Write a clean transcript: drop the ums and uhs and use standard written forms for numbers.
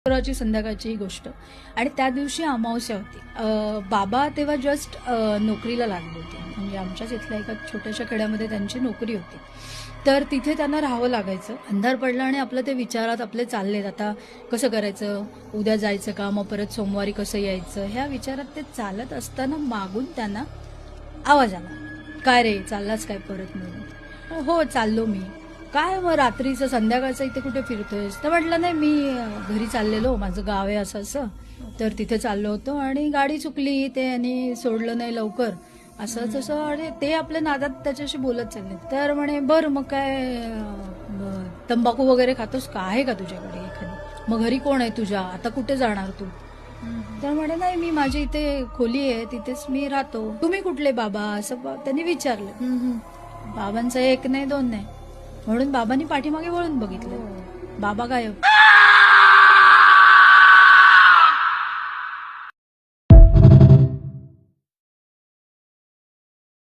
शुक्रवारची संध्याकाळची ही गोष्ट आणि त्या दिवशी अमावस्या होती. बाबा तेव्हा जस्ट नोकरीला लागले होते. म्हणजे आमच्याच इथल्या एका छोट्याशा खेड्यामध्ये त्यांची नोकरी होती. तर तिथे त्यांना राहावं लागायचं. अंधार पडला आणि आपलं ते विचारात आपले चाललेत, आता कसं करायचं, उद्या जायचं का, मग परत सोमवारी कसं यायचं, ह्या विचारात ते चालत असताना मागून त्यांना आवाज आला, काय रे चाललास काय परत म्हणून. हो चाललो मी. काय मग रात्रीचं संध्याकाळचं इथे कुठे फिरतोयस. तर म्हटलं नाही मी घरी चाललेलो, माझं गाव आहे असं असं, तर तिथे चाललो होतो आणि गाडी चुकली, ते आणि सोडलं नाही लवकर असं तसं. आणि ते आपल्या नादात त्याच्याशी बोलत चालले. तर म्हणे बरं मग काय तंबाखू वगैरे खातोस का, आहे का तुझ्याकडे एखादी, मग घरी कोण आहे तुझ्या, आता कुठे जाणार तू. तर म्हणे नाही मी माझी इथे खोली आहे तिथेच मी राहतो. तुम्ही कुठले बाबा असं त्यांनी विचारलं. बाबांचं एक नाही दोन नाही म्हणून बाबांनी पाठीमागे वळून बघितलं. बाबा गायब.